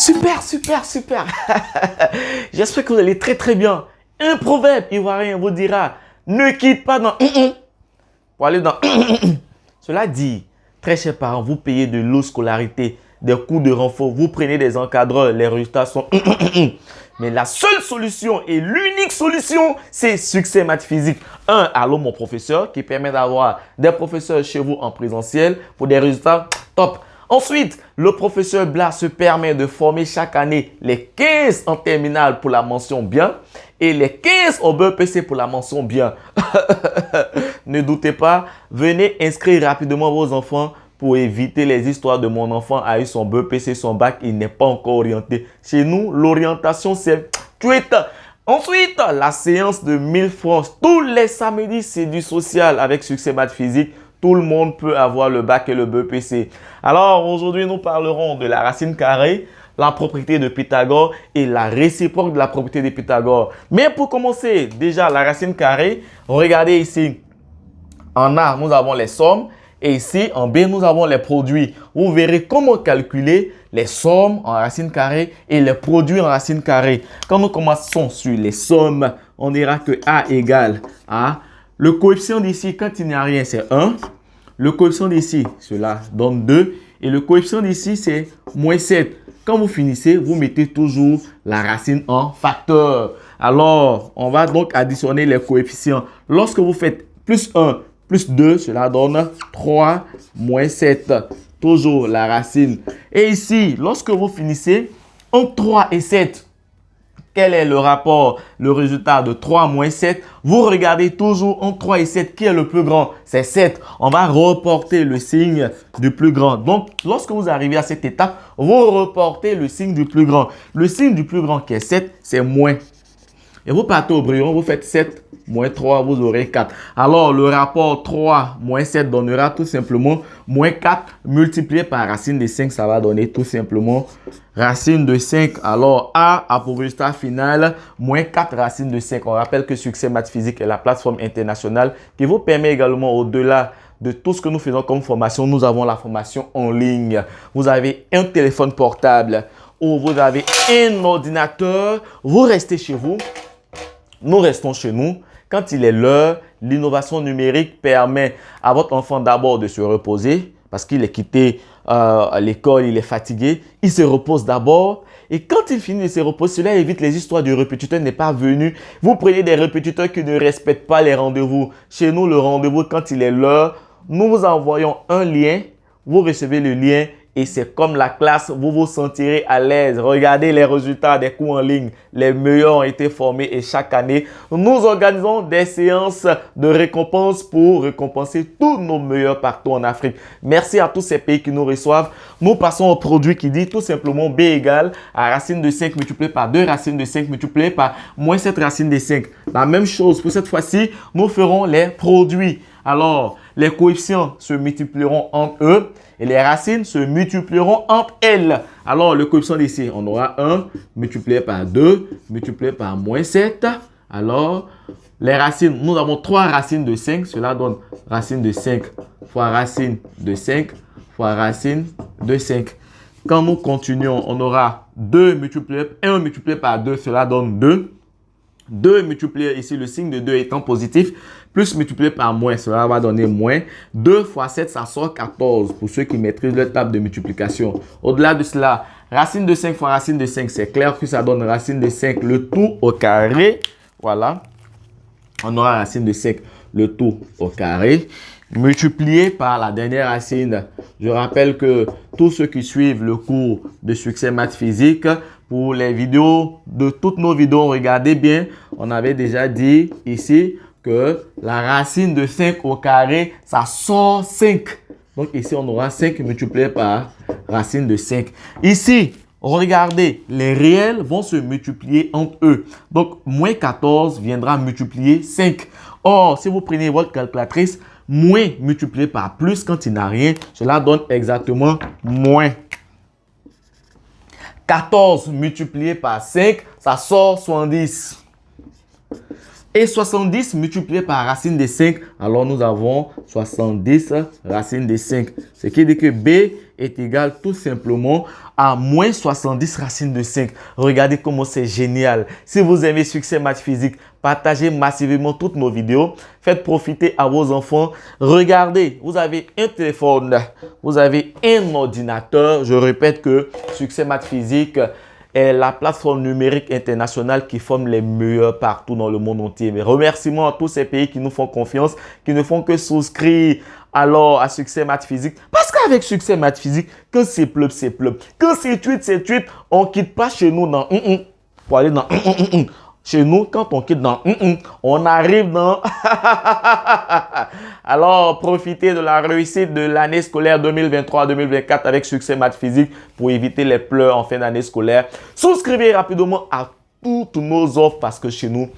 Super, super, super. J'espère que vous allez très, très bien. Un proverbe ivoirien vous dira, ne quitte pas dans pour aller dans Cela dit, très chers parents, vous payez de l'eau scolarité, des coûts de renfort, vous prenez des encadreurs, les résultats sont mais la seule solution et l'unique solution, c'est Succès Maths Physique. Allô mon professeur, qui permet d'avoir des professeurs chez vous en présentiel pour des résultats top. Ensuite, le professeur Blas se permet de former chaque année les 15 en terminale pour la mention bien et les 15 au BEPC pour la mention bien. Ne doutez pas, venez inscrire rapidement vos enfants pour éviter les histoires de mon enfant a eu son BEPC, son bac, il n'est pas encore orienté. Chez nous, l'orientation, c'est tweet. Ensuite, la séance de 1000 francs. Tous les samedis, c'est du social avec Succès Maths Physique. Tout le monde peut avoir le bac et le BEPC. Alors, aujourd'hui, nous parlerons de la racine carrée, la propriété de Pythagore et la réciproque de la propriété de Pythagore. Mais pour commencer, déjà, la racine carrée, regardez ici. En A, nous avons les sommes. Et ici, en B, nous avons les produits. Vous verrez comment calculer les sommes en racine carrée et les produits en racine carrée. Quand nous commençons sur les sommes, on dira que A égale A. Le coefficient d'ici, quand il n'y a rien, c'est 1. Le coefficient d'ici, cela donne 2. Et le coefficient d'ici, c'est moins 7. Quand vous finissez, vous mettez toujours la racine en facteur. Alors, on va donc additionner les coefficients. Lorsque vous faites plus 1, plus 2, cela donne 3 moins 7. Toujours la racine. Et ici, lorsque vous finissez, entre 3 et 7, quel est le rapport, le résultat de 3 moins 7? Vous regardez toujours entre 3 et 7, qui est le plus grand? C'est 7. On va reporter le signe du plus grand. Donc, lorsque vous arrivez à cette étape, vous reportez le signe du plus grand. Le signe du plus grand qui est 7, c'est moins. Et vous partez au brouillon, vous faites 7 moins 3, vous aurez 4. Alors, le rapport 3 moins 7 donnera tout simplement moins 4 multiplié par racine de 5. Ça va donner tout simplement racine de 5. Alors, A pour résultat final, moins 4 racines de 5. On rappelle que Succès Maths Physique est la plateforme internationale qui vous permet également, au-delà de tout ce que nous faisons comme formation, nous avons la formation en ligne. Vous avez un téléphone portable ou vous avez un ordinateur, vous restez chez vous. Nous restons chez nous. Quand il est l'heure, l'innovation numérique permet à votre enfant d'abord de se reposer parce qu'il est quitté l'école, il est fatigué. Il se repose d'abord. Et quand il finit de se reposer, cela évite les histoires du répétiteur n'est pas venu. Vous prenez des répétiteurs qui ne respectent pas les rendez-vous. Chez nous, le rendez-vous, quand il est l'heure, nous vous envoyons un lien. Vous recevez le lien. Et c'est comme la classe, vous vous sentirez à l'aise. Regardez les résultats des cours en ligne. Les meilleurs ont été formés et chaque année, nous organisons des séances de récompense pour récompenser tous nos meilleurs partout en Afrique. Merci à tous ces pays qui nous reçoivent. Nous passons au produit qui dit tout simplement B égale à racine de 5 multiplié par 2 racines de 5 multiplié par moins 7 racines de 5. La même chose pour cette fois-ci, nous ferons les produits. Alors, les coefficients se multiplieront entre eux et les racines se multiplieront entre elles. Alors, le coefficient d'ici, on aura 1 multiplié par 2 multiplié par moins 7. Alors, les racines, nous avons 3 racines de 5. Cela donne racine de 5 fois racine de 5 fois racine de 5. Quand nous continuons, on aura 1 multiplié par 2. Cela donne 2. 2 multiplié ici, le signe de 2 étant positif, plus multiplié par moins, cela va donner moins. 2 fois 7, ça sort 14 pour ceux qui maîtrisent leur table de multiplication. Au-delà de cela, racine de 5 fois racine de 5, c'est clair que ça donne racine de 5, le tout au carré. Voilà. On aura racine de 5, le tout au carré, multiplié par la dernière racine. Je rappelle que tous ceux qui suivent le cours de Succès Maths Physique, pour les vidéos, de toutes nos vidéos, regardez bien, on avait déjà dit ici que la racine de 5 au carré, ça sort 5. Donc ici, on aura 5 multiplié par racine de 5. Ici, regardez, les réels vont se multiplier entre eux. Donc, moins 14 viendra multiplier 5. Or, si vous prenez votre calculatrice, moins multiplié par plus quand il n'a rien, cela donne exactement moins. 14 multiplié par 5, ça sort 70. Et 70 multiplié par racine de 5, alors nous avons 70 racine de 5. Ce qui dit que B est égal tout simplement à moins 70 racines de 5. Regardez comment c'est génial. Si vous aimez Succès Maths Physique, partagez massivement toutes nos vidéos. Faites profiter à vos enfants. Regardez, vous avez un téléphone, vous avez un ordinateur. Je répète que Succès Maths Physique est la plateforme numérique internationale qui forme les meilleurs partout dans le monde entier. Mais remerciements à tous ces pays qui nous font confiance, qui ne font que souscrire alors à Succès Maths Physique. Parce qu'avec Succès Maths Physique, quand c'est pleuve, c'est pleuve. Quand c'est tweet, on ne quitte pas chez nous dans pour aller dans Chez nous, quand on quitte dans on arrive dans Alors, profitez de la réussite de l'année scolaire 2023-2024 avec Succès Maths Physique pour éviter les pleurs en fin d'année scolaire. Souscrivez rapidement à toutes nos offres parce que chez nous,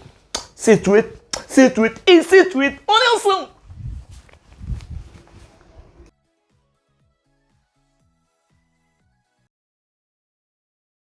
c'est tweet et c'est tweet. On est ensemble.